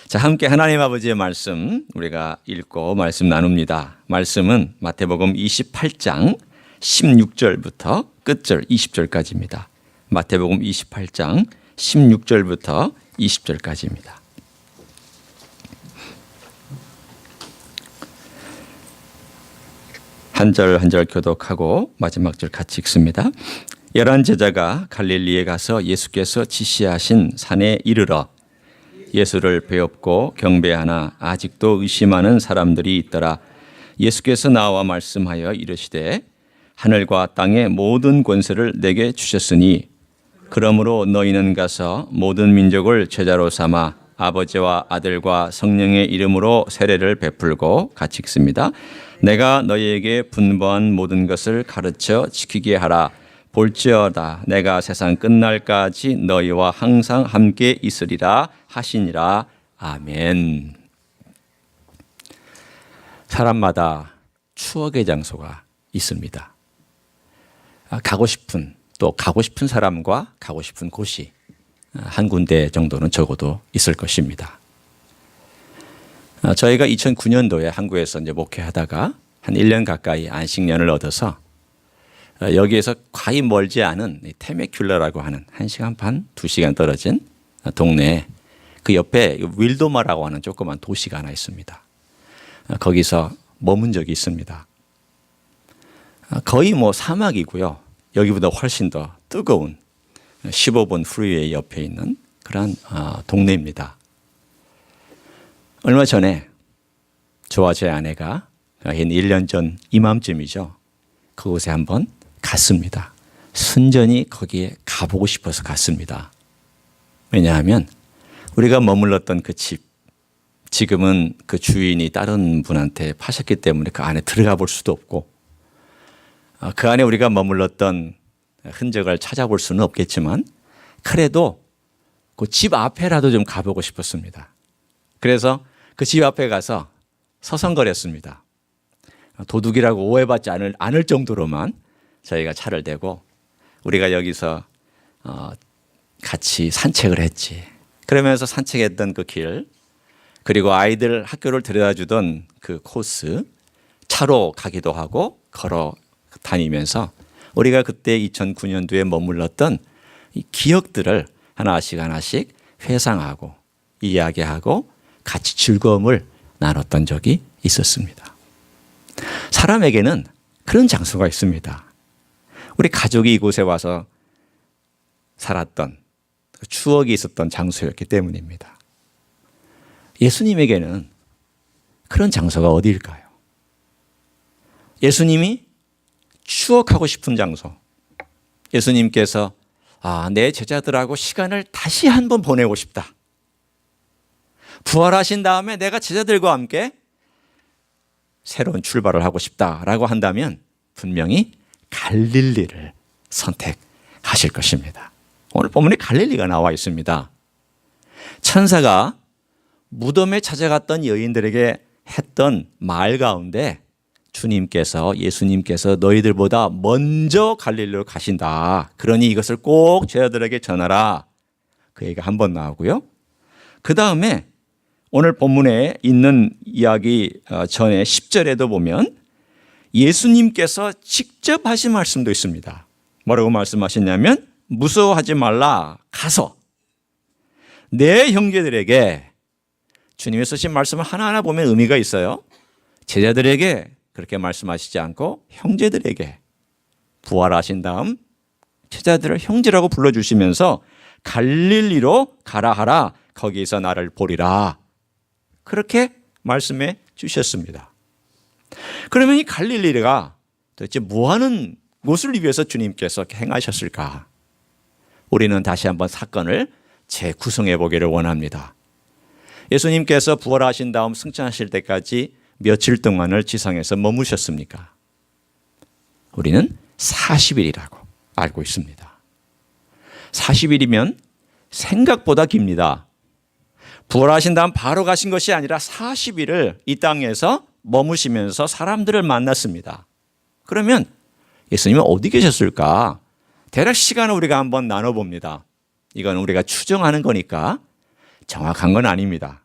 자, 함께 하나님 아버지의 말씀 우리가 읽고 말씀 나눕니다. 말씀은 마태복음 28장 16절부터 끝절 20절까지입니다. 마태복음 28장 16절부터 20절까지입니다. 한 절 한 절 교독하고 마지막 절 같이 읽습니다. 11 제자가 갈릴리에 가서 예수께서 지시하신 산에 이르러 예수를 배웁고 경배하나 아직도 의심하는 사람들이 있더라. 예수께서 나와 말씀하여 이르시되 하늘과 땅의 모든 권세를 내게 주셨으니 그러므로 너희는 가서 모든 민족을 제자로 삼아 아버지와 아들과 성령의 이름으로 세례를 베풀고 같이 읽습니다. 내가 너희에게 분부한 모든 것을 가르쳐 지키게 하라. 볼지어다 내가 세상 끝날까지 너희와 항상 함께 있으리라 하시니라. 아멘. 사람마다 추억의 장소가 있습니다. 가고 싶은 사람과 가고 싶은 곳이 한 군데 정도는 적어도 있을 것입니다. 저희가 2009년도에 한국에서 이제 목회하다가 한 1년 가까이 안식년을 얻어서 여기에서 과히 멀지 않은 테메큘러라고 하는 1시간 반, 2시간 떨어진 동네에 그 옆에 윌도마라고 하는 조그만 도시가 하나 있습니다. 거기서 머문 적이 있습니다. 거의 사막이고요. 여기보다 훨씬 더 뜨거운 15번 프리웨이 옆에 있는 그런 동네입니다. 얼마 전에 저와 제 아내가 1년 전 이맘쯤이죠. 그곳에 한번 갔습니다. 순전히 거기에 가보고 싶어서 갔습니다. 왜냐하면 우리가 머물렀던 그 집, 지금은 그 주인이 다른 분한테 파셨기 때문에 그 안에 들어가 볼 수도 없고 그 안에 우리가 머물렀던 흔적을 찾아볼 수는 없겠지만 그래도 그 집 앞에라도 좀 가보고 싶었습니다. 그래서 그 집 앞에 가서 서성거렸습니다. 도둑이라고 오해받지 않을 정도로만 저희가 차를 대고 우리가 여기서 같이 산책을 했지. 그러면서 산책했던 그 길, 그리고 아이들 학교를 데려다 주던 그 코스, 차로 가기도 하고 걸어 다니면서 우리가 그때 2009년도에 머물렀던 이 기억들을 하나씩 회상하고 이야기하고 같이 즐거움을 나눴던 적이 있었습니다. 사람에게는 그런 장소가 있습니다. 우리 가족이 이곳에 와서 살았던 추억이 있었던 장소였기 때문입니다. 예수님에게는 그런 장소가 어디일까요? 예수님이 추억하고 싶은 장소. 예수님께서 내 제자들하고 시간을 다시 한번 보내고 싶다. 부활하신 다음에 내가 제자들과 함께 새로운 출발을 하고 싶다라고 한다면 분명히 갈릴리를 선택하실 것입니다. 오늘 본문에 갈릴리가 나와 있습니다. 천사가 무덤에 찾아갔던 여인들에게 했던 말 가운데 예수님께서 너희들보다 먼저 갈릴리로 가신다. 그러니 이것을 꼭 제자들에게 전하라. 그 얘기가 한 번 나오고요. 그 다음에 오늘 본문에 있는 이야기 전에 10절에도 보면 예수님께서 직접 하신 말씀도 있습니다. 뭐라고 말씀하셨냐면 무서워하지 말라. 가서 내 형제들에게, 주님이 쓰신 말씀을 하나하나 보면 의미가 있어요. 제자들에게 그렇게 말씀하시지 않고 형제들에게, 부활하신 다음 제자들을 형제라고 불러주시면서 갈릴리로 가라 하라. 거기서 나를 보리라. 그렇게 말씀해 주셨습니다. 그러면 이 갈릴리가 도대체 뭐하는 곳을 위해서 주님께서 행하셨을까? 우리는 다시 한번 사건을 재구성해 보기를 원합니다. 예수님께서 부활하신 다음 승천하실 때까지 며칠 동안을 지상에서 머무셨습니까? 우리는 40일이라고 알고 있습니다. 40일이면 생각보다 깁니다. 부활하신 다음 바로 가신 것이 아니라 40일을 이 땅에서 머무시면서 사람들을 만났습니다. 그러면 예수님은 어디 계셨을까? 대략 시간을 우리가 한번 나눠봅니다. 이건 우리가 추정하는 거니까 정확한 건 아닙니다.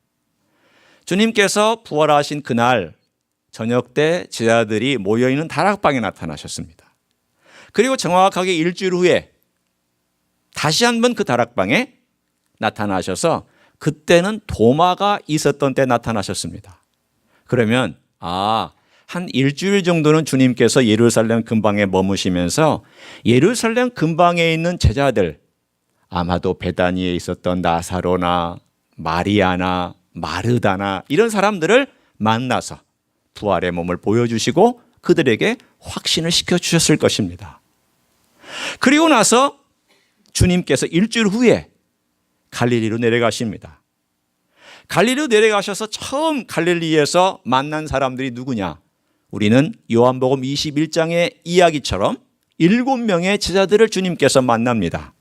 주님께서 부활하신 그날 저녁 때 제자들이 모여있는 다락방에 나타나셨습니다. 그리고 정확하게 일주일 후에 다시 한번 그 다락방에 나타나셔서 그때는 도마가 있었던 때 나타나셨습니다. 그러면 한 일주일 정도는 주님께서 예루살렘 근방에 머무시면서 예루살렘 근방에 있는 제자들, 아마도 베다니에 있었던 나사로나 마리아나 마르다나 이런 사람들을 만나서 부활의 몸을 보여주시고 그들에게 확신을 시켜주셨을 것입니다. 그리고 나서 주님께서 일주일 후에 갈릴리로 내려가십니다. 갈릴리로 내려가셔서 처음 갈릴리에서 만난 사람들이 누구냐? 우리는 요한복음 21장의 이야기처럼 7명의 제자들을 주님께서 만납니다.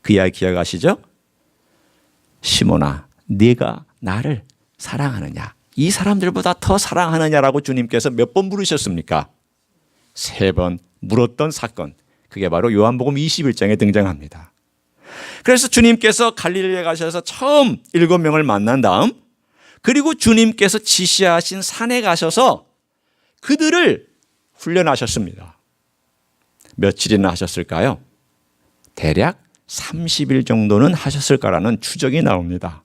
그 이야기 기억하시죠? 시몬아, 네가 나를 사랑하느냐? 이 사람들보다 더 사랑하느냐라고 주님께서 몇 번 물으셨습니까? 3번 물었던 사건. 그게 바로 요한복음 21장에 등장합니다. 그래서 주님께서 갈릴리에 가셔서 처음 7명을 만난 다음 그리고 주님께서 지시하신 산에 가셔서 그들을 훈련하셨습니다. 며칠이나 하셨을까요? 대략 30일 정도는 하셨을 거라는 추정이 나옵니다.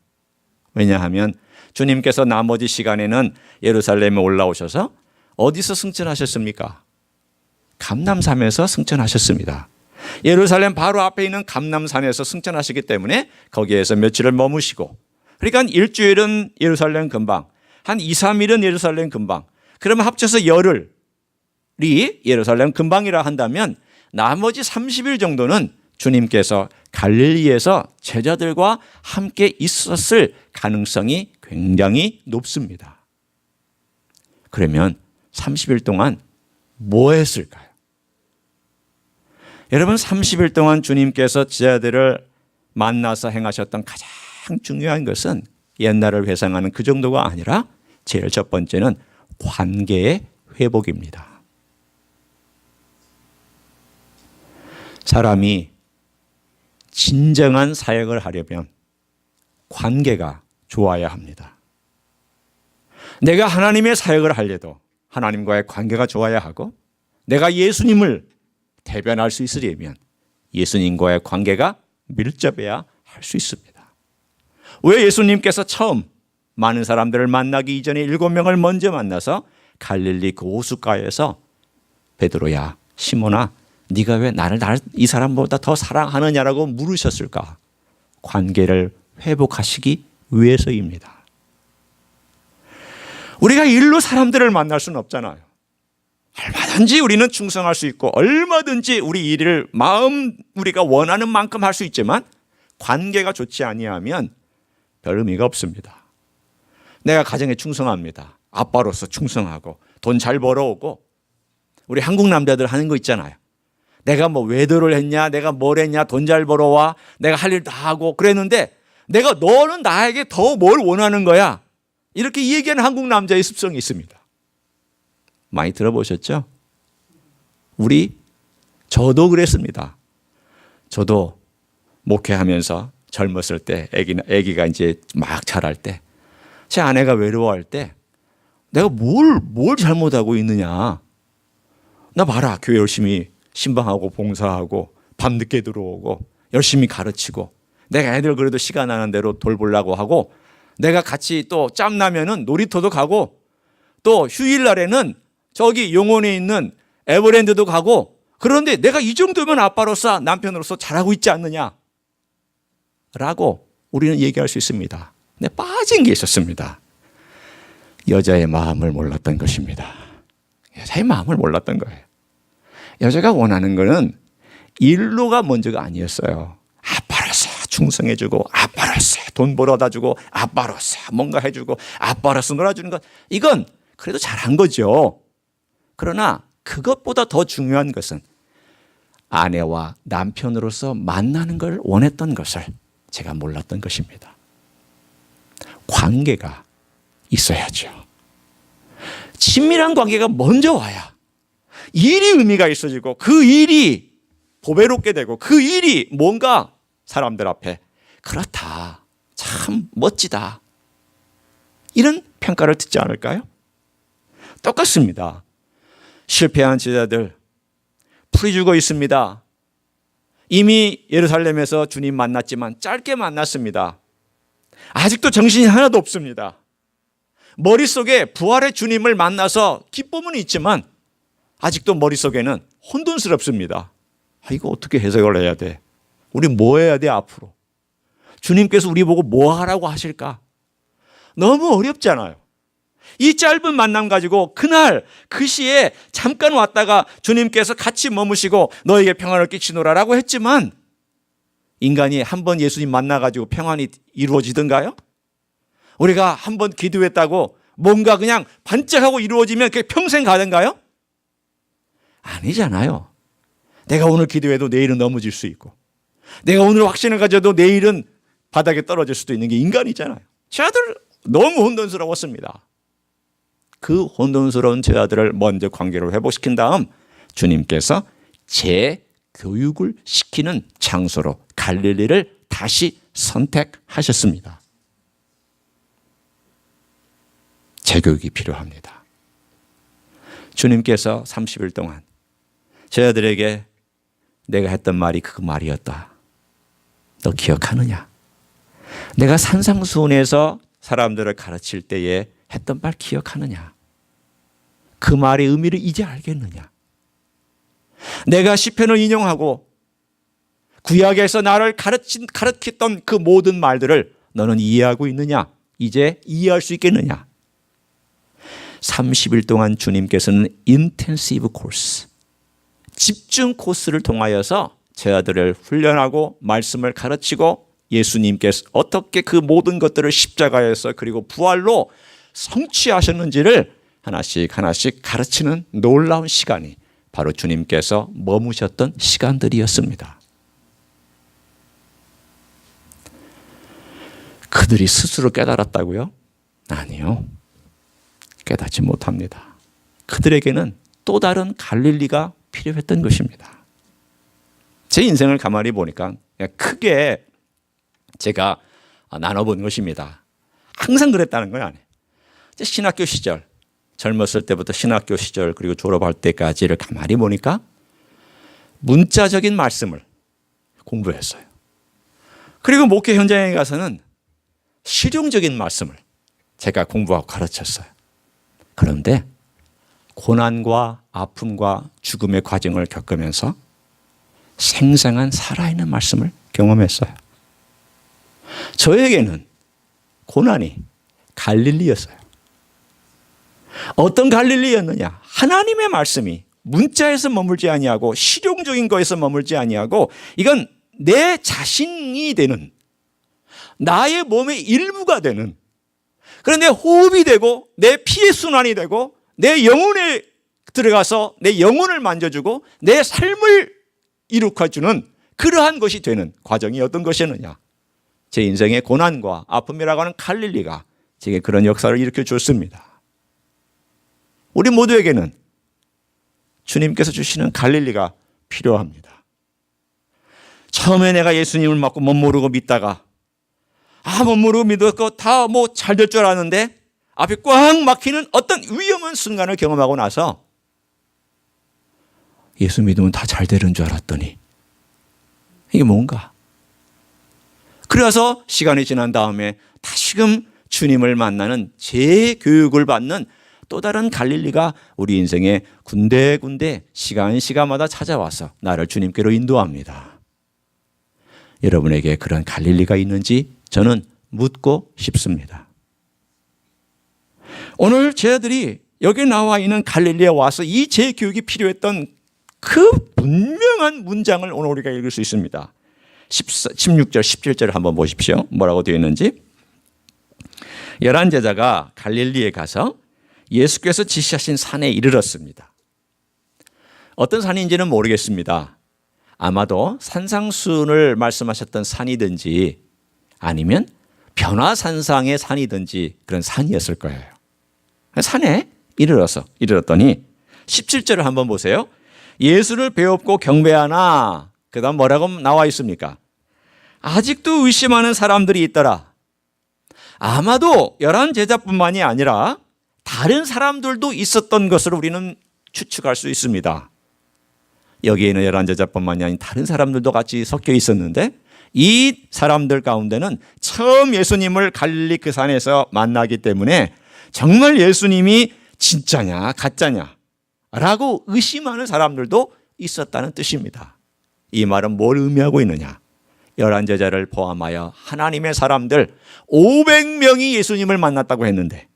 왜냐하면 주님께서 나머지 시간에는 예루살렘에 올라오셔서 어디서 승천하셨습니까? 감람산에서 승천하셨습니다. 예루살렘 바로 앞에 있는 감람산에서 승천하시기 때문에 거기에서 며칠을 머무시고, 그러니까 일주일은 예루살렘 근방, 한 2, 3일은 예루살렘 근방, 그러면 합쳐서 열흘이 예루살렘 근방이라 한다면 나머지 30일 정도는 주님께서 갈릴리에서 제자들과 함께 있었을 가능성이 굉장히 높습니다. 그러면 30일 동안 뭐 했을까요? 여러분, 30일 동안 주님께서 제자들을 만나서 행하셨던 가장 중요한 것은 옛날을 회상하는 그 정도가 아니라 제일 첫 번째는 관계의 회복입니다. 사람이 진정한 사역을 하려면 관계가 좋아야 합니다. 내가 하나님의 사역을 하려도 하나님과의 관계가 좋아야 하고, 내가 예수님을 대변할 수 있으려면 예수님과의 관계가 밀접해야 할 수 있습니다. 왜 예수님께서 처음 많은 사람들을 만나기 이전에 7명을 먼저 만나서 갈릴리 그 호숫가에서 베드로야, 시몬아, 네가 왜 나를 이 사람보다 더 사랑하느냐라고 물으셨을까? 관계를 회복하시기 위해서입니다. 우리가 일로 사람들을 만날 수는 없잖아요. 얼마든지 우리는 충성할 수 있고 얼마든지 우리 일을 우리가 원하는 만큼 할 수 있지만 관계가 좋지 아니하면 별 의미가 없습니다. 내가 가정에 충성합니다. 아빠로서 충성하고 돈 잘 벌어오고, 우리 한국 남자들 하는 거 있잖아요. 내가 뭐 외도를 했냐, 내가 뭘 했냐, 돈 잘 벌어와, 내가 할 일 다 하고 그랬는데 너는 나에게 더 뭘 원하는 거야, 이렇게 얘기하는 한국 남자의 습성이 있습니다. 많이 들어보셨죠? 저도 그랬습니다. 저도 목회하면서 젊었을 때, 아기가 이제 막 자랄 때, 제 아내가 외로워할 때 내가 뭘 잘못하고 있느냐. 나 봐라, 교회 열심히 신방하고 봉사하고 밤늦게 들어오고 열심히 가르치고, 내가 애들 그래도 시간 나는 대로 돌보려고 하고, 내가 같이 또 짬나면은 놀이터도 가고, 또 휴일날에는 저기 용원에 있는 에버랜드도 가고, 그런데 내가 이 정도면 아빠로서, 남편으로서 잘하고 있지 않느냐 라고 우리는 얘기할 수 있습니다. 근데 빠진 게 있었습니다. 여자의 마음을 몰랐던 것입니다. 여자의 마음을 몰랐던 거예요. 여자가 원하는 거는 일로가 먼저가 아니었어요. 아빠로서 충성해주고, 아빠로서 돈 벌어다 주고, 아빠로서 뭔가 해주고, 아빠로서 놀아주는 것, 이건 그래도 잘한 거죠. 그러나 그것보다 더 중요한 것은 아내와 남편으로서 만나는 걸 원했던 것을 제가 몰랐던 것입니다. 관계가 있어야죠. 친밀한 관계가 먼저 와야 일이 의미가 있어지고, 그 일이 보배롭게 되고, 그 일이 뭔가 사람들 앞에 그렇다, 참 멋지다, 이런 평가를 듣지 않을까요? 똑같습니다. 실패한 제자들 풀이 죽어 있습니다. 이미 예루살렘에서 주님 만났지만 짧게 만났습니다. 아직도 정신이 하나도 없습니다. 머릿속에 부활의 주님을 만나서 기쁨은 있지만 아직도 머릿속에는 혼돈스럽습니다. 이거 어떻게 해석을 해야 돼? 우리 뭐 해야 돼 앞으로? 주님께서 우리 보고 뭐 하라고 하실까? 너무 어렵잖아요. 이 짧은 만남 가지고 그날 그 시에 잠깐 왔다가 주님께서 같이 머무시고 너에게 평안을 끼치노라라고 했지만 인간이 한 번 예수님 만나가지고 평안이 이루어지던가요? 우리가 한 번 기도했다고 뭔가 그냥 반짝하고 이루어지면 그게 평생 가던가요? 아니잖아요. 내가 오늘 기도해도 내일은 넘어질 수 있고 내가 오늘 확신을 가져도 내일은 바닥에 떨어질 수도 있는 게 인간이잖아요. 제자들 너무 혼돈스러웠습니다. 그 혼돈스러운 제자들을 먼저 관계로 회복시킨 다음 주님께서 재교육을 시키는 장소로 갈릴리를 다시 선택하셨습니다. 재교육이 필요합니다. 주님께서 30일 동안 제자들에게 내가 했던 말이 그 말이었다. 너 기억하느냐? 내가 산상수훈에서 사람들을 가르칠 때에 했던 말 기억하느냐? 그 말의 의미를 이제 알겠느냐? 내가 시편을 인용하고 구약에서 나를 가르쳤던 그 모든 말들을 너는 이해하고 있느냐? 이제 이해할 수 있겠느냐? 30일 동안 주님께서는 인텐시브 코스, 집중 코스를 통하여서 제자들을 훈련하고 말씀을 가르치고 예수님께서 어떻게 그 모든 것들을 십자가에서 그리고 부활로 성취하셨는지를 하나씩 하나씩 가르치는 놀라운 시간이 바로 주님께서 머무셨던 시간들이었습니다. 그들이 스스로 깨달았다고요? 아니요. 깨닫지 못합니다. 그들에게는 또 다른 갈릴리가 필요했던 것입니다. 제 인생을 가만히 보니까 크게 제가 나눠본 것입니다. 항상 그랬다는 건 아니에요. 신학교 시절, 젊었을 때부터 신학교 시절 그리고 졸업할 때까지를 가만히 보니까 문자적인 말씀을 공부했어요. 그리고 목회 현장에 가서는 실용적인 말씀을 제가 공부하고 가르쳤어요. 그런데 고난과 아픔과 죽음의 과정을 겪으면서 생생한 살아있는 말씀을 경험했어요. 저에게는 고난이 갈릴리였어요. 어떤 갈릴리였느냐? 하나님의 말씀이 문자에서 머물지 아니하고 실용적인 거에서 머물지 아니하고 이건 내 자신이 되는 나의 몸의 일부가 되는 그런 내 호흡이 되고 내 피의 순환이 되고 내 영혼에 들어가서 내 영혼을 만져주고 내 삶을 이룩해주는 그러한 것이 되는 과정이 어떤 것이었느냐? 제 인생의 고난과 아픔이라고 하는 갈릴리가 제게 그런 역사를 일으켜 줬습니다. 우리 모두에게는 주님께서 주시는 갈릴리가 필요합니다. 처음에 내가 예수님을 믿고 못 모르고 믿다가 못 모르고 믿었고 다 뭐 잘 될 줄 알았는데 앞이 꽉 막히는 어떤 위험한 순간을 경험하고 나서 예수 믿으면 다 잘 되는 줄 알았더니 이게 뭔가? 그래서 시간이 지난 다음에 다시금 주님을 만나는 재교육을 받는 또 다른 갈릴리가 우리 인생에 군데군데 시간마다 찾아와서 나를 주님께로 인도합니다. 여러분에게 그런 갈릴리가 있는지 저는 묻고 싶습니다. 오늘 제자들이 여기 나와 있는 갈릴리에 와서 이 재교육이 필요했던 그 분명한 문장을 오늘 우리가 읽을 수 있습니다. 16절, 17절을 한번 보십시오. 뭐라고 되어 있는지. 11 제자가 갈릴리에 가서 예수께서 지시하신 산에 이르렀습니다. 어떤 산인지는 모르겠습니다. 아마도 산상수훈을 말씀하셨던 산이든지 아니면 변화산상의 산이든지 그런 산이었을 거예요. 산에 이르렀더니 17절을 한번 보세요. 예수를 배웁고 경배하나 그 다음 뭐라고 나와 있습니까? 아직도 의심하는 사람들이 있더라. 아마도 11제자뿐만이 아니라 다른 사람들도 있었던 것으로 우리는 추측할 수 있습니다. 여기에는 11제자뿐만이 아닌 다른 사람들도 같이 섞여 있었는데 이 사람들 가운데는 처음 예수님을 갈릴리 그 산에서 만나기 때문에 정말 예수님이 진짜냐 가짜냐 라고 의심하는 사람들도 있었다는 뜻입니다. 이 말은 뭘 의미하고 있느냐? 11제자를 포함하여 하나님의 사람들 500명이 예수님을 만났다고 했는데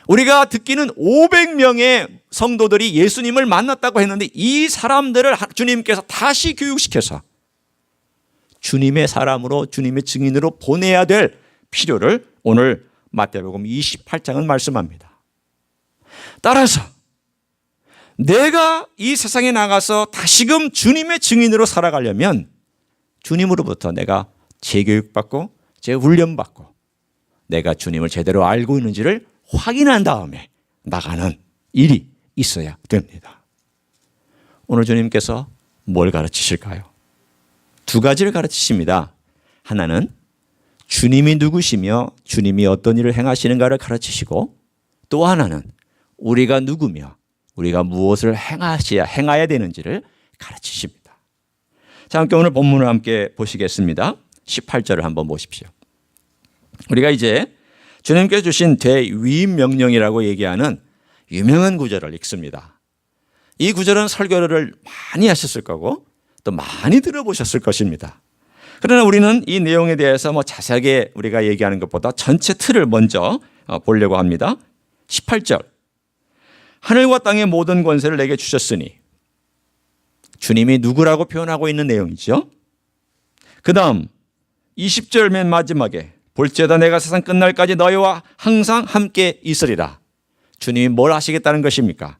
우리가 듣기는 500명의 성도들이 예수님을 만났다고 했는데 이 사람들을 주님께서 다시 교육시켜서 주님의 사람으로 주님의 증인으로 보내야 될 필요를 오늘 마태복음 28장은 말씀합니다. 따라서 내가 이 세상에 나가서 다시금 주님의 증인으로 살아가려면 주님으로부터 내가 재교육받고 재훈련받고 내가 주님을 제대로 알고 있는지를 확인한 다음에 나가는 일이 있어야 됩니다. 오늘 주님께서 뭘 가르치실까요? 두 가지를 가르치십니다. 하나는 주님이 누구시며 주님이 어떤 일을 행하시는가를 가르치시고 또 하나는 우리가 누구며 우리가 무엇을 행해야 되는지를 가르치십니다. 자, 함께 오늘 본문을 함께 보시겠습니다. 18절을 한번 보십시오. 우리가 이제 주님께서 주신 대위임 명령이라고 얘기하는 유명한 구절을 읽습니다. 이 구절은 설교를 많이 하셨을 거고 또 많이 들어보셨을 것입니다. 그러나 우리는 이 내용에 대해서 자세하게 우리가 얘기하는 것보다 전체 틀을 먼저 보려고 합니다. 18절. 하늘과 땅의 모든 권세를 내게 주셨으니 주님이 누구라고 표현하고 있는 내용이죠. 그 다음 20절 맨 마지막에 볼지어다 내가 세상 끝날까지 너희와 항상 함께 있으리라. 주님이 뭘 하시겠다는 것입니까?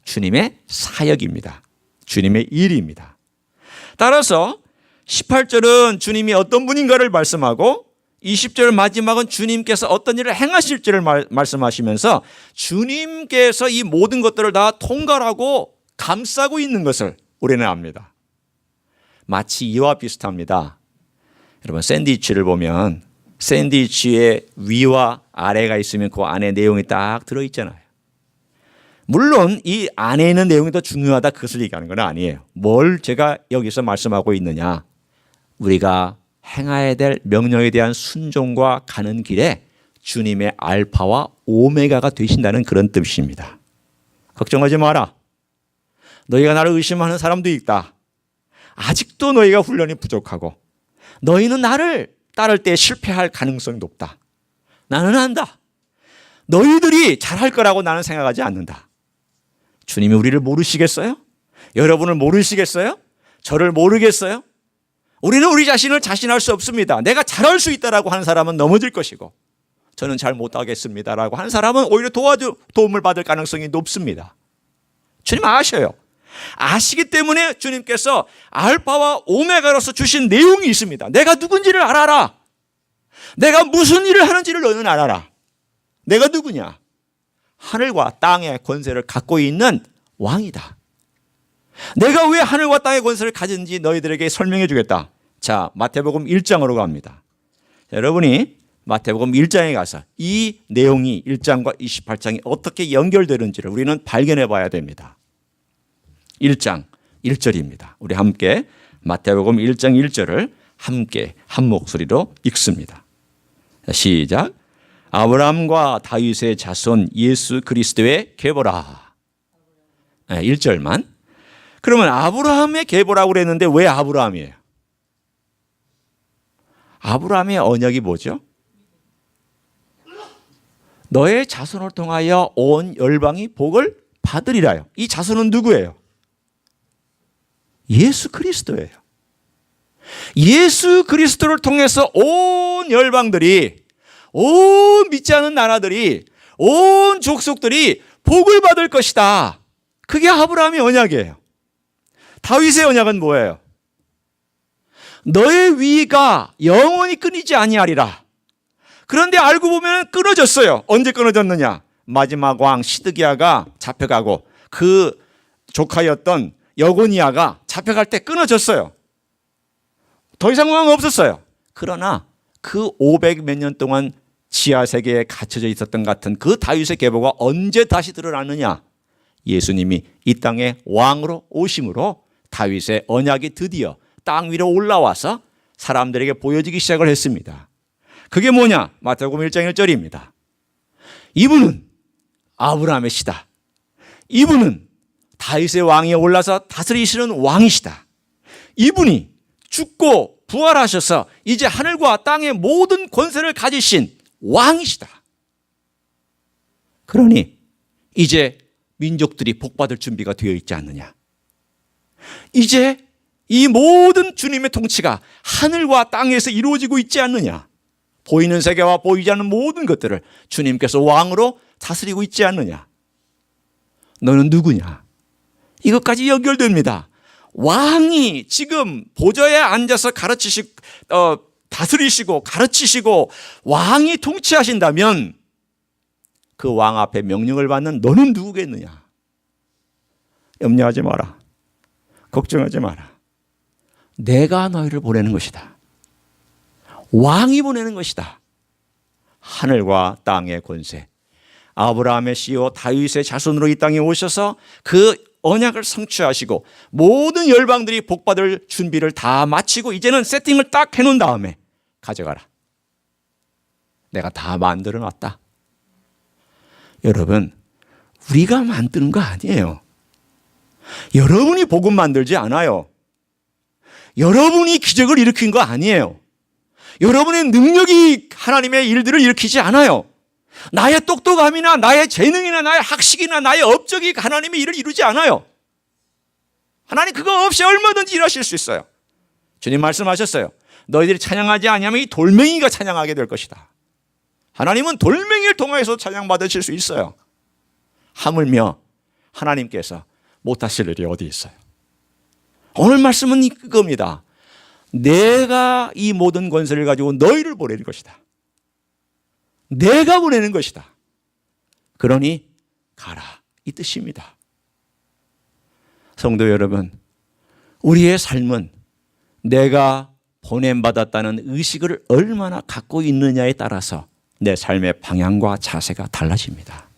주님의 사역입니다. 주님의 일입니다. 따라서 18절은 주님이 어떤 분인가를 말씀하고 20절 마지막은 주님께서 어떤 일을 행하실지를 말씀하시면서 주님께서 이 모든 것들을 다 통괄하고 감싸고 있는 것을 우리는 압니다. 마치 이와 비슷합니다. 여러분 샌드위치를 보면 샌드위치에 위와 아래가 있으면 그 안에 내용이 딱 들어있잖아요. 물론 이 안에 있는 내용이 더 중요하다 그것을 얘기하는 건 아니에요. 뭘 제가 여기서 말씀하고 있느냐? 우리가 행해야 될 명령에 대한 순종과 가는 길에 주님의 알파와 오메가가 되신다는 그런 뜻입니다. 걱정하지 마라. 너희가 나를 의심하는 사람도 있다. 아직도 너희가 훈련이 부족하고 너희는 나를 따를 때 실패할 가능성이 높다. 나는 안다. 너희들이 잘할 거라고 나는 생각하지 않는다. 주님이 우리를 모르시겠어요? 여러분을 모르시겠어요? 저를 모르겠어요? 우리는 우리 자신을 자신할 수 없습니다. 내가 잘할 수 있다라고 하는 사람은 넘어질 것이고 저는 잘 못하겠습니다라고 하는 사람은 오히려 도움을 받을 가능성이 높습니다. 주님 아셔요. 아시기 때문에 주님께서 알파와 오메가로서 주신 내용이 있습니다. 내가 누군지를 알아라. 내가 무슨 일을 하는지를 너는 알아라. 내가 누구냐? 하늘과 땅의 권세를 갖고 있는 왕이다. 내가 왜 하늘과 땅의 권세를 가진지 너희들에게 설명해 주겠다. 자, 마태복음 1장으로 갑니다. 자, 여러분이 마태복음 1장에 가서 이 내용이 1장과 28장이 어떻게 연결되는지를 우리는 발견해 봐야 됩니다. 1장 1절입니다. 우리 함께 마태복음 1장 1절을 함께 한 목소리로 읽습니다. 시작. 아브라함과 다윗의 자손 예수 그리스도의 계보라. 1절만. 그러면 아브라함의 계보라고 그랬는데 왜 아브라함이에요? 아브라함의 언약이 뭐죠? 너의 자손을 통하여 온 열방이 복을 받으리라요. 이 자손은 누구예요? 예수 그리스도예요. 예수 그리스도를 통해서 온 열방들이, 온 믿지 않은 나라들이, 온 족속들이 복을 받을 것이다. 그게 아브라함의 언약이에요. 다윗의 언약은 뭐예요? 너의 위가 영원히 끊이지 아니하리라. 그런데 알고 보면 끊어졌어요. 언제 끊어졌느냐? 마지막 왕 시드기야가 잡혀가고 그 조카였던 여고니아가 잡혀갈 때 끊어졌어요. 더 이상 왕 없었어요. 그러나 그 500 몇 년 동안 지하 세계에 갇혀져 있었던 같은 그 다윗의 계보가 언제 다시 드러나느냐? 예수님이 이 땅에 왕으로 오심으로 다윗의 언약이 드디어 땅 위로 올라와서 사람들에게 보여지기 시작을 했습니다. 그게 뭐냐? 마태복음 1장 1절입니다. 이분은 아브라함의 씨다. 이분은 다윗의 왕위에 올라서 다스리시는 왕이시다. 이분이 죽고 부활하셔서 이제 하늘과 땅의 모든 권세를 가지신 왕이시다. 그러니 이제 민족들이 복받을 준비가 되어 있지 않느냐. 이제 이 모든 주님의 통치가 하늘과 땅에서 이루어지고 있지 않느냐. 보이는 세계와 보이지 않는 모든 것들을 주님께서 왕으로 다스리고 있지 않느냐. 너는 누구냐? 이것까지 연결됩니다. 왕이 지금 보좌에 앉아서 다스리시고 가르치시고 왕이 통치하신다면 그 왕 앞에 명령을 받는 너는 누구겠느냐? 염려하지 마라. 걱정하지 마라. 내가 너희를 보내는 것이다. 왕이 보내는 것이다. 하늘과 땅의 권세. 아브라함의 씨요 다윗의 자손으로 이 땅에 오셔서 그 언약을 성취하시고 모든 열방들이 복받을 준비를 다 마치고 이제는 세팅을 딱 해놓은 다음에 가져가라. 내가 다 만들어 놨다. 여러분, 우리가 만드는 거 아니에요. 여러분이 복음 만들지 않아요. 여러분이 기적을 일으킨 거 아니에요. 여러분의 능력이 하나님의 일들을 일으키지 않아요. 나의 똑똑함이나 나의 재능이나 나의 학식이나 나의 업적이 하나님의 일을 이루지 않아요. 하나님 그거 없이 얼마든지 일하실 수 있어요. 주님 말씀하셨어요. 너희들이 찬양하지 아니하면 이 돌멩이가 찬양하게 될 것이다. 하나님은 돌멩이를 통해서 찬양받으실 수 있어요. 하물며 하나님께서 못하실 일이 어디 있어요. 오늘 말씀은 이겁니다. 내가 이 모든 권세를 가지고 너희를 보내는 것이다. 내가 보내는 것이다. 그러니 가라, 이 뜻입니다. 성도 여러분, 우리의 삶은 내가 보냄받았다는 의식을 얼마나 갖고 있느냐에 따라서 내 삶의 방향과 자세가 달라집니다.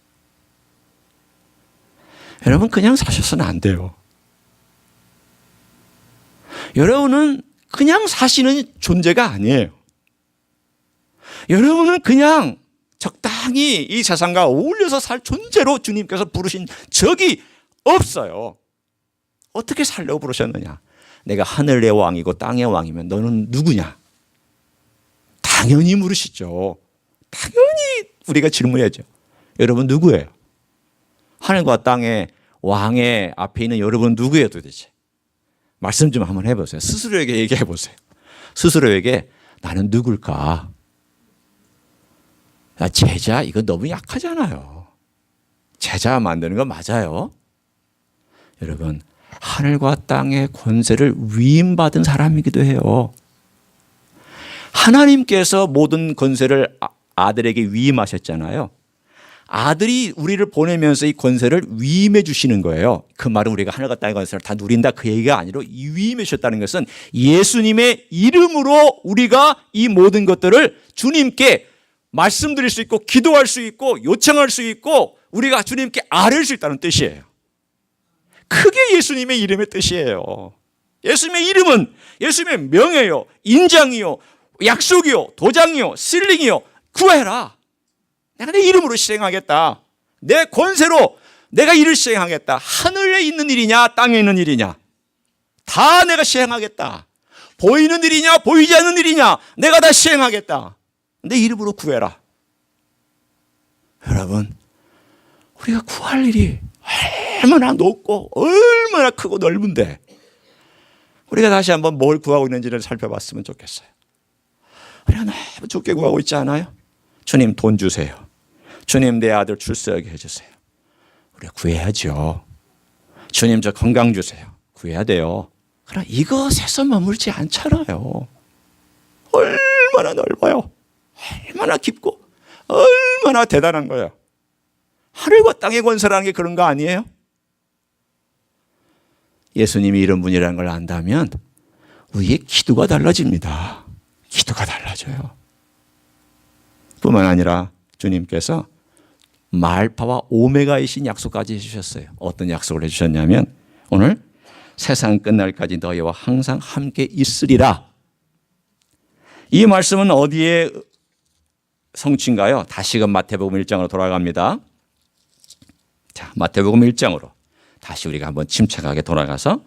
여러분, 그냥 사셔서는 안 돼요. 여러분은 그냥 사시는 존재가 아니에요. 여러분은 그냥 적당히 이 세상과 어울려서 살 존재로 주님께서 부르신 적이 없어요. 어떻게 살려고 부르셨느냐? 내가 하늘의 왕이고 땅의 왕이면 너는 누구냐? 당연히 물으시죠. 당연히 우리가 질문해야죠. 여러분 누구예요? 하늘과 땅의 왕의 앞에 있는 여러분 누구예요 도대체? 말씀 좀 한번 해보세요. 스스로에게 얘기해 보세요. 스스로에게 나는 누굴까? 제자 이거 너무 약하잖아요. 제자 만드는 거 맞아요? 여러분 하늘과 땅의 권세를 위임받은 사람이기도 해요. 하나님께서 모든 권세를 아들에게 위임하셨잖아요. 아들이 우리를 보내면서 이 권세를 위임해 주시는 거예요. 그 말은 우리가 하늘과 땅의 권세를 다 누린다 그 얘기가 아니라 위임해 주셨다는 것은 예수님의 이름으로 우리가 이 모든 것들을 주님께 말씀드릴 수 있고 기도할 수 있고 요청할 수 있고 우리가 주님께 아뢰일 수 있다는 뜻이에요. 그게 예수님의 이름의 뜻이에요. 예수님의 이름은 예수님의 명예요, 인장이요, 약속이요, 도장이요, 실링이요. 구해라. 내가 내 이름으로 시행하겠다. 내 권세로 내가 일을 시행하겠다. 하늘에 있는 일이냐 땅에 있는 일이냐 다 내가 시행하겠다. 보이는 일이냐 보이지 않는 일이냐 내가 다 시행하겠다. 내 이름으로 구해라. 여러분 우리가 구할 일이 얼마나 높고 얼마나 크고 넓은데 우리가 다시 한번 뭘 구하고 있는지를 살펴봤으면 좋겠어요. 우리가 너무 좁게 구하고 있지 않아요? 주님 돈 주세요. 주님 내 아들 출세하게 해주세요. 우리가 구해야죠. 주님 저 건강 주세요. 구해야 돼요. 그러나 이것에서 머물지 않잖아요. 얼마나 넓어요. 얼마나 깊고 얼마나 대단한 거예요. 하늘과 땅의 권세라는 게 그런 거 아니에요? 예수님이 이런 분이라는 걸 안다면 우리의 기도가 달라집니다. 기도가 달라져요. 뿐만 아니라 주님께서 말파와 오메가이신 약속까지 해주셨어요. 어떤 약속을 해주셨냐면 오늘 세상 끝날까지 너희와 항상 함께 있으리라. 이 말씀은 어디에 성취인가요? 다시금 마태복음 1장으로 돌아갑니다. 자, 마태복음 1장으로 다시 우리가 한번 침착하게 돌아가서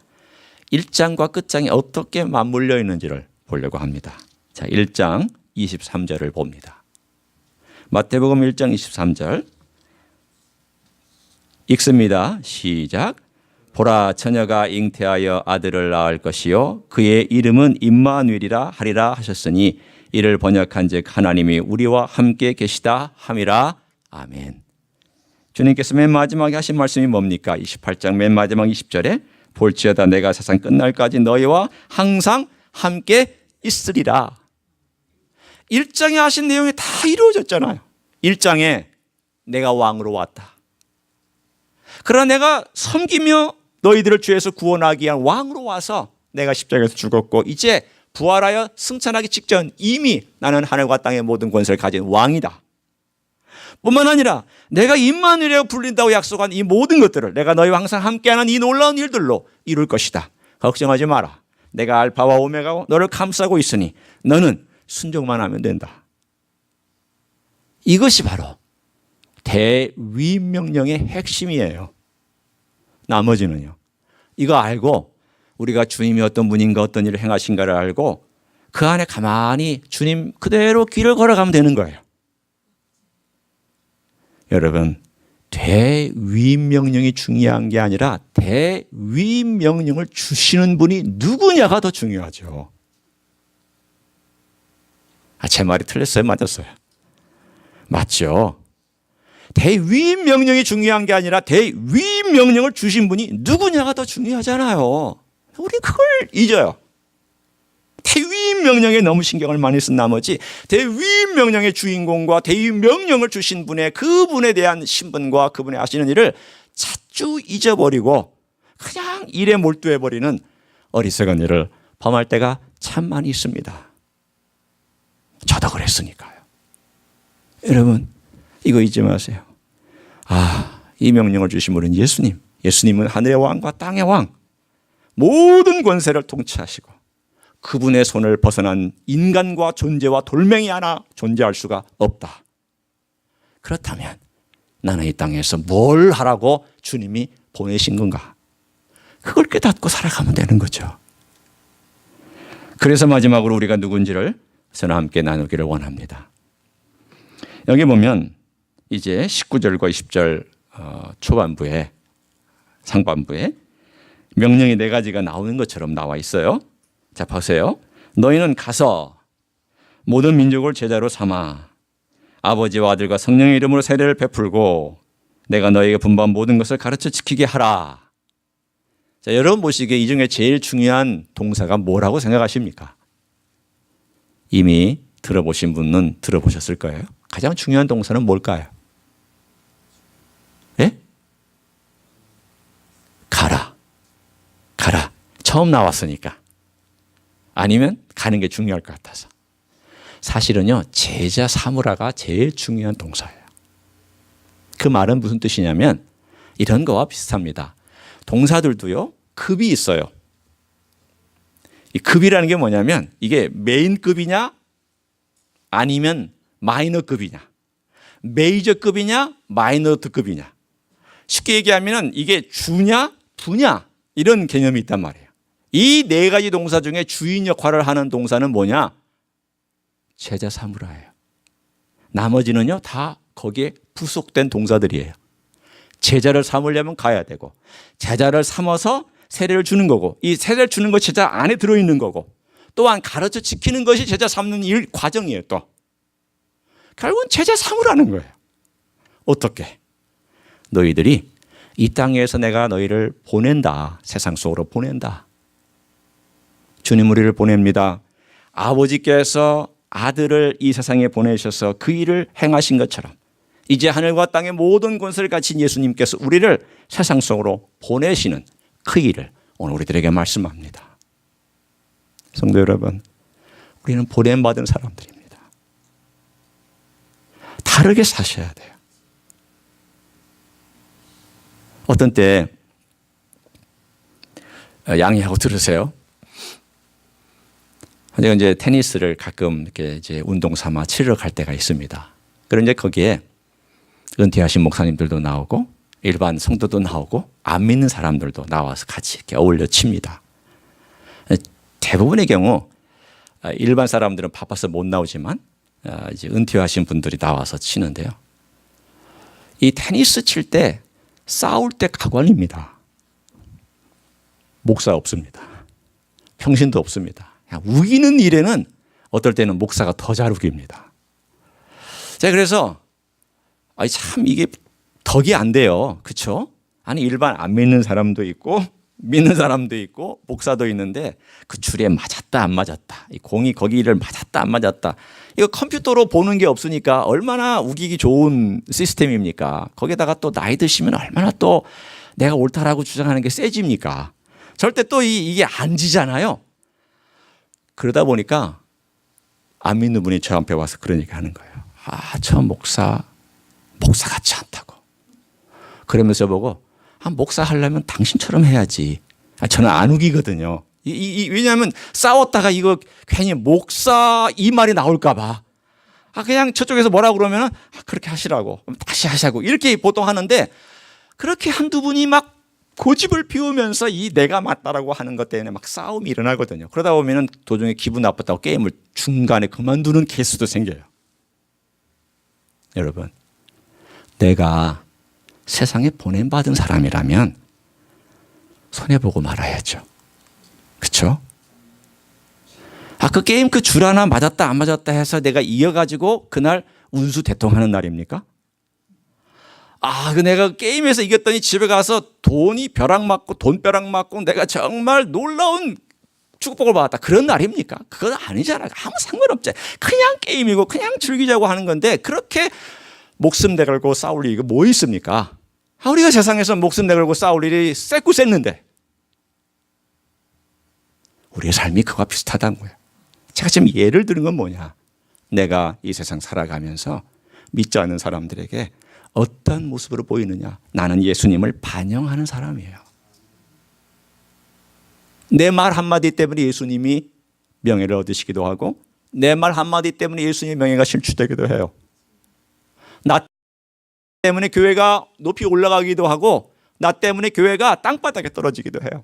1장과 끝장이 어떻게 맞물려 있는지를 보려고 합니다. 자, 1장 23절을 봅니다. 마태복음 1장 23절 읽습니다. 시작. 보라, 처녀가 잉태하여 아들을 낳을 것이요 그의 이름은 임마누엘이라 하리라 하셨으니 이를 번역한즉 하나님이 우리와 함께 계시다 함이라. 아멘. 주님께서 맨 마지막에 하신 말씀이 뭡니까? 28장 맨 마지막 20절에 볼지어다 내가 세상 끝날까지 너희와 항상 함께 있으리라. 1장에 하신 내용이 다 이루어졌잖아요. 1장에 내가 왕으로 왔다. 그러나 내가 섬기며 너희들을 죄에서 구원하기 위한 왕으로 와서 내가 십자가에서 죽었고 이제 부활하여 승천하기 직전 이미 나는 하늘과 땅의 모든 권세를 가진 왕이다. 뿐만 아니라 내가 임마누엘이라고 불린다고 약속한 이 모든 것들을 내가 너희와 항상 함께하는 이 놀라운 일들로 이룰 것이다. 걱정하지 마라. 내가 알파와 오메가고 너를 감싸고 있으니 너는 순종만 하면 된다. 이것이 바로 대위임명령의 핵심이에요. 나머지는요. 이거 알고 우리가 주님이 어떤 분인가 어떤 일을 행하신가를 알고 그 안에 가만히 주님 그대로 길을 걸어가면 되는 거예요. 여러분, 대위임명령이 중요한 게 아니라 대위임명령을 주시는 분이 누구냐가 더 중요하죠. 제 말이 틀렸어요? 맞았어요? 맞죠? 대위임명령이 중요한 게 아니라 대위임명령을 주신 분이 누구냐가 더 중요하잖아요. 우리 그걸 잊어요. 대위임명령에 너무 신경을 많이 쓴 나머지 대위임명령의 주인공과 대위임명령을 주신 분의 그분에 대한 신분과 그분의 하시는 일을 자주 잊어버리고 그냥 일에 몰두해버리는 어리석은 일을 범할 때가 참 많이 있습니다. 저도 그랬으니까요. 여러분, 이거 잊지 마세요. 이 명령을 주신 분은 예수님. 예수님은 하늘의 왕과 땅의 왕, 모든 권세를 통치하시고 그분의 손을 벗어난 인간과 존재와 돌멩이 하나 존재할 수가 없다. 그렇다면 나는 이 땅에서 뭘 하라고 주님이 보내신 건가? 그걸 깨닫고 살아가면 되는 거죠. 그래서 마지막으로 우리가 누군지를 저는 함께 나누기를 원합니다. 여기 보면 이제 19절과 20절 초반부에 상반부에 명령이 4가지가 나오는 것처럼 나와 있어요. 자, 보세요. 너희는 가서 모든 민족을 제자로 삼아 아버지와 아들과 성령의 이름으로 세례를 베풀고 내가 너희에게 분부한 모든 것을 가르쳐 지키게 하라. 자, 여러분 보시기에 이 중에 제일 중요한 동사가 뭐라고 생각하십니까? 이미 들어보신 분은 들어보셨을 거예요. 가장 중요한 동사는 뭘까요? 예? 가라. 가라. 처음 나왔으니까. 아니면 가는 게 중요할 것 같아서. 사실은요, 제자 삼으라가 제일 중요한 동사예요. 그 말은 무슨 뜻이냐면 이런 거와 비슷합니다. 동사들도요, 급이 있어요. 이 급이라는 게 뭐냐면 이게 메인급이냐 아니면 마이너급이냐, 메이저급이냐 마이너급이냐. 쉽게 얘기하면 이게 주냐 부냐 이런 개념이 있단 말이에요. 이 4가지 동사 중에 주인 역할을 하는 동사는 뭐냐? 제자 삼으라예요. 나머지는요 다 거기에 부속된 동사들이에요. 제자를 삼으려면 가야 되고 제자를 삼아서 세례를 주는 거고 이 세례를 주는 것 제자 안에 들어있는 거고 또한 가르쳐 지키는 것이 제자 삼는 일 과정이에요. 또 결국은 제자 삼으라는 거예요. 어떻게? 너희들이 이 땅에서 내가 너희를 보낸다. 세상 속으로 보낸다. 주님 우리를 보냅니다. 아버지께서 아들을 이 세상에 보내셔서 그 일을 행하신 것처럼 이제 하늘과 땅의 모든 권세를 가진 예수님께서 우리를 세상 속으로 보내시는 그 일을 오늘 우리들에게 말씀합니다. 성도 여러분, 우리는 보냄받은 사람들입니다. 다르게 사셔야 돼요. 어떤 때 양해하고 들으세요. 제가 이제 테니스를 가끔 이렇게 이제 운동 삼아 치러 갈 때가 있습니다. 그런데 거기에 은퇴하신 목사님들도 나오고 일반 성도도 나오고 안 믿는 사람들도 나와서 같이 이렇게 어울려 칩니다. 대부분의 경우 일반 사람들은 바빠서 못 나오지만 이제 은퇴하신 분들이 나와서 치는데요. 이 테니스 칠 때 싸울 때 가관입니다. 목사 없습니다. 평신도 없습니다. 우기는 일에는 어떨 때는 목사가 더 잘 우깁니다. 제가 그래서 참 이게 덕이 안 돼요. 그렇죠? 아니 일반 안 믿는 사람도 있고 믿는 사람도 있고 목사도 있는데 그 줄에 맞았다 안 맞았다, 이 공이 거기를 맞았다 안 맞았다, 이거 컴퓨터로 보는 게 없으니까 얼마나 우기기 좋은 시스템입니까? 거기다가 또 나이 드시면 얼마나 또 내가 옳다라고 주장하는 게 세집니까? 절대 또 이게 안 지잖아요. 그러다 보니까 안 믿는 분이 저 앞에 와서 그런 얘기 하는 거예요. 저 목사 같지 않다고. 그러면서 보고 목사 하려면 당신처럼 해야지. 저는 안 우기거든요. 왜냐하면 싸웠다가 이거 괜히 목사 이 말이 나올까 봐. 그냥 저쪽에서 뭐라고 그러면 그렇게 하시라고, 다시 하시라고 이렇게 보통 하는데, 그렇게 한두 분이 막 고집을 피우면서 이 내가 맞다라고 하는 것 때문에 막 싸움이 일어나거든요. 그러다 보면 도중에 기분 나빴다고 게임을 중간에 그만두는 케이스도 생겨요. 여러분, 내가 세상에 보냄받은 사람이라면 손해보고 말아야죠. 그렇죠? 그 게임 그 줄 하나 맞았다 안 맞았다 해서 내가 이겨가지고 그날 운수 대통하는 날입니까? 내가 게임에서 이겼더니 집에 가서 돈이 벼락 맞고 돈벼락 맞고 내가 정말 놀라운 축복을 받았다, 그런 날입니까? 그건 아니잖아요. 아무 상관없지. 그냥 게임이고 그냥 즐기자고 하는 건데, 그렇게 목숨 내걸고 싸울 일이 뭐 있습니까? 우리가 세상에서 목숨 내걸고 싸울 일이 쎄고 쎘는데, 우리의 삶이 그와 비슷하다는 거예요. 제가 지금 예를 드는 건 뭐냐, 내가 이 세상 살아가면서 믿지 않는 사람들에게 어떤 모습으로 보이느냐, 나는 예수님을 반영하는 사람이에요. 내 말 한마디 때문에 예수님이 명예를 얻으시기도 하고, 내 말 한마디 때문에 예수님의 명예가 실추되기도 해요. 나 때문에 교회가 높이 올라가기도 하고, 나 때문에 교회가 땅바닥에 떨어지기도 해요.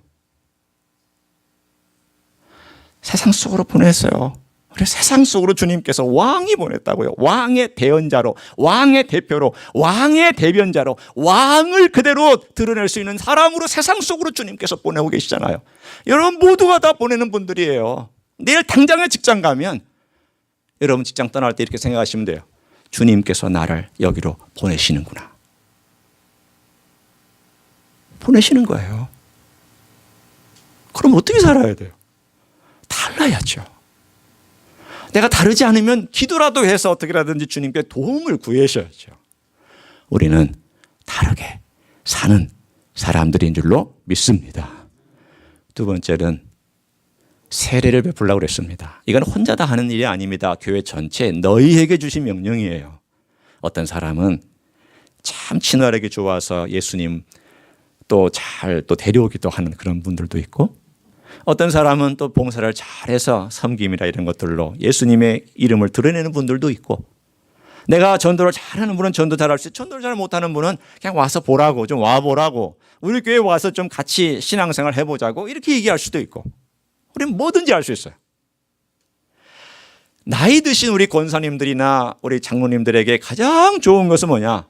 세상 속으로 보냈어요. 그래서 세상 속으로 주님께서 왕이 보냈다고요. 왕의 대언자로, 왕의 대표로, 왕의 대변자로, 왕을 그대로 드러낼 수 있는 사람으로 세상 속으로 주님께서 보내고 계시잖아요. 여러분 모두가 다 보내는 분들이에요. 내일 당장에 직장 가면 여러분 직장 떠날 때 이렇게 생각하시면 돼요. 주님께서 나를 여기로 보내시는구나. 보내시는 거예요. 그럼 어떻게 살아야 돼요? 달라야죠. 내가 다르지 않으면 기도라도 해서 어떻게라든지 주님께 도움을 구하셔야죠. 우리는 다르게 사는 사람들인 줄로 믿습니다. 두 번째는 세례를 베풀라고 그랬습니다. 이건 혼자 다 하는 일이 아닙니다. 교회 전체 너희에게 주신 명령이에요. 어떤 사람은 참 친화력이 좋아서 예수님 또 잘 데려오기도 하는 그런 분들도 있고, 어떤 사람은 또 봉사를 잘해서 섬김이라 이런 것들로 예수님의 이름을 드러내는 분들도 있고, 내가 전도를 잘하는 분은 전도 잘할 수 있고, 전도를 잘 못하는 분은 그냥 와서 보라고, 좀 와보라고, 우리 교회 와서 좀 같이 신앙생활 해보자고 이렇게 얘기할 수도 있고, 우리는 뭐든지 할 수 있어요. 나이 드신 우리 권사님들이나 우리 장로님들에게 가장 좋은 것은 뭐냐?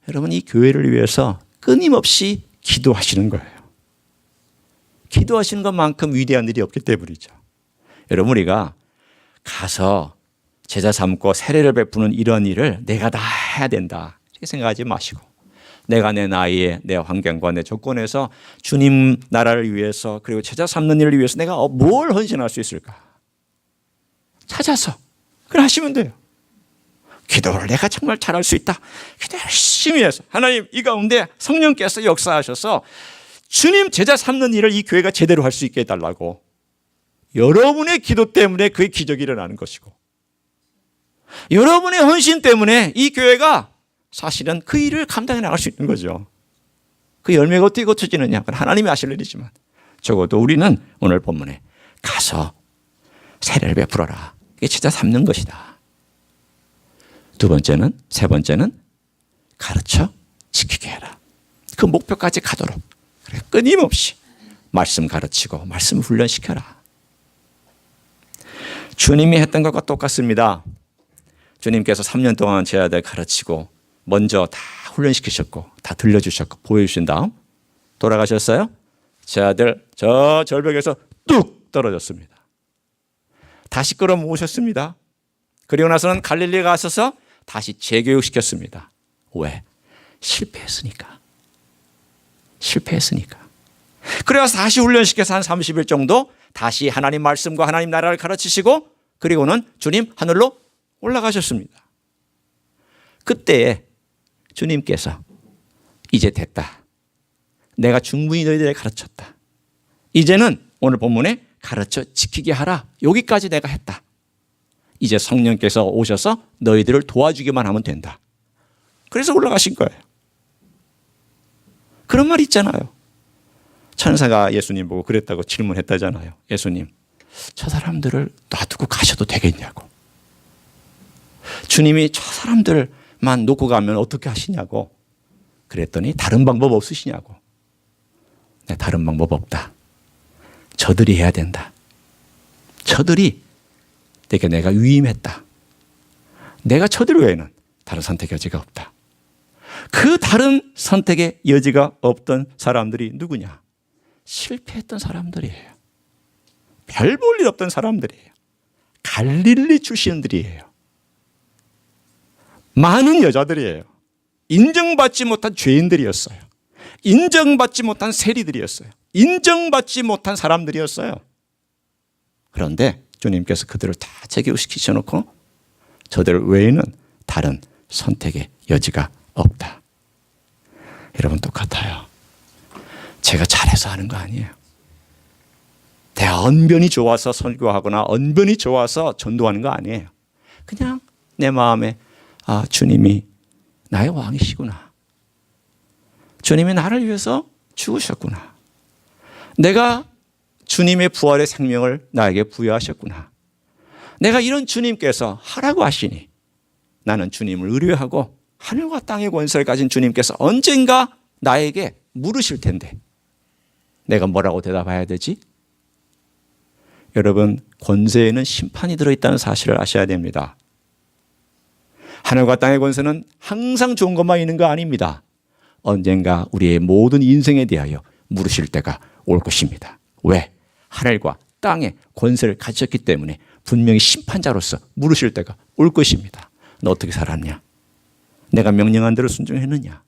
여러분, 이 교회를 위해서 끊임없이 기도하시는 거예요. 기도하시는 것만큼 위대한 일이 없기 때문이죠. 여러분, 우리가 가서 제자 삼고 세례를 베푸는 이런 일을 내가 다 해야 된다 이렇게 생각하지 마시고, 내가 내 나이에 내 환경과 내 조건에서 주님 나라를 위해서, 그리고 제자 삼는 일을 위해서 내가 뭘 헌신할 수 있을까 찾아서 그걸 하시면 돼요. 기도를 내가 정말 잘할 수 있다, 기도 열심히 해서 하나님 이 가운데 성령께서 역사하셔서 주님 제자 삼는 일을 이 교회가 제대로 할 수 있게 해달라고, 여러분의 기도 때문에 그의 기적이 일어나는 것이고, 여러분의 헌신 때문에 이 교회가 사실은 그 일을 감당해 나갈 수 있는 거죠. 그 열매가 어떻게 거쳐지느냐, 그건 하나님이 아실 일이지만 적어도 우리는 오늘 본문에 가서 세례를 베풀어라. 이게 진짜 삼는 것이다. 세 번째는 가르쳐 지키게 해라. 그 목표까지 가도록 끊임없이 말씀 가르치고 말씀 훈련시켜라. 주님이 했던 것과 똑같습니다. 주님께서 3년 동안 제 아들 가르치고 먼저 다 훈련시키셨고 다 들려주셨고 보여주신 다음 돌아가셨어요. 제 아들 저 절벽에서 뚝 떨어졌습니다. 다시 끌어모으셨습니다. 그리고 나서는 갈릴리에 가셔서 다시 재교육시켰습니다. 왜? 실패했으니까. 그래서 다시 훈련시켜서 한 30일 정도 다시 하나님 말씀과 하나님 나라를 가르치시고 그리고는 주님 하늘로 올라가셨습니다. 그때 주님께서 이제 됐다. 내가 충분히 너희들에게 가르쳤다. 이제는 오늘 본문에 가르쳐 지키게 하라. 여기까지 내가 했다. 이제 성령께서 오셔서 너희들을 도와주기만 하면 된다. 그래서 올라가신 거예요. 그런 말 있잖아요. 천사가 예수님 보고 그랬다고 질문했다잖아요. 예수님, 저 사람들을 놔두고 가셔도 되겠냐고. 주님이 저 사람들만 놓고 가면 어떻게 하시냐고. 그랬더니 다른 방법 없으시냐고. 네, 다른 방법 없다. 저들이 해야 된다. 저들이 내가 위임했다. 내가 저들 외에는 다른 선택의 여지가 없다. 그 다른 선택의 여지가 없던 사람들이 누구냐? 실패했던 사람들이에요. 별 볼 일 없던 사람들이에요. 갈릴리 출신들이에요. 많은 여자들이에요. 인정받지 못한 죄인들이었어요. 인정받지 못한 세리들이었어요. 인정받지 못한 사람들이었어요. 그런데 주님께서 그들을 다 재교육시키셔 놓고 저들 외에는 다른 선택의 여지가 없다. 여러분 똑같아요. 제가 잘해서 하는 거 아니에요. 내가 언변이 좋아서 설교하거나 언변이 좋아서 전도하는 거 아니에요. 그냥 내 마음에 주님이 나의 왕이시구나. 주님이 나를 위해서 죽으셨구나. 내가 주님의 부활의 생명을 나에게 부여하셨구나. 내가 이런 주님께서 하라고 하시니 나는 주님을 의뢰하고 하늘과 땅의 권세를 가진 주님께서 언젠가 나에게 물으실 텐데 내가 뭐라고 대답해야 되지? 여러분, 권세에는 심판이 들어있다는 사실을 아셔야 됩니다. 하늘과 땅의 권세는 항상 좋은 것만 있는 거 아닙니다. 언젠가 우리의 모든 인생에 대하여 물으실 때가 올 것입니다. 왜? 하늘과 땅의 권세를 가졌기 때문에 분명히 심판자로서 물으실 때가 올 것입니다. 너 어떻게 살았냐? 내가 명령한 대로 순종했느냐?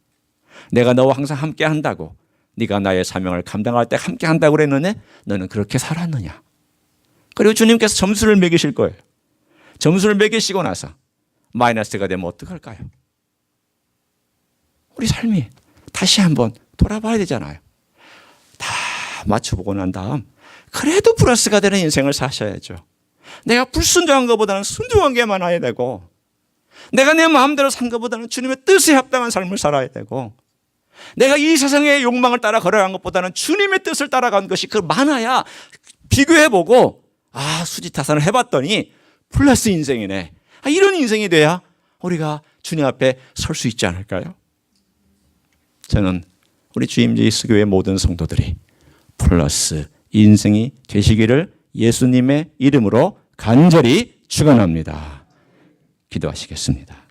내가 너와 항상 함께 한다고, 네가 나의 사명을 감당할 때 함께 한다고 그랬는데 너는 그렇게 살았느냐? 그리고 주님께서 점수를 매기실 거예요. 점수를 매기시고 나서 마이너스가 되면 어떡할까요? 우리 삶이 다시 한번 돌아봐야 되잖아요. 다 맞춰보고 난 다음 그래도 플러스가 되는 인생을 사셔야죠. 내가 불순종한 것보다는 순종한 게 많아야 되고, 내가 내 마음대로 산 것보다는 주님의 뜻에 합당한 삶을 살아야 되고, 내가 이 세상의 욕망을 따라 걸어간 것보다는 주님의 뜻을 따라간 것이 그 많아야 비교해보고 수지타산을 해봤더니 플러스 인생이네. 이런 인생이 돼야 우리가 주님 앞에 설 수 있지 않을까요? 저는 우리 주임 예수교회 모든 성도들이 플러스 인생이 되시기를 예수님의 이름으로 간절히 축원합니다. 기도하시겠습니다.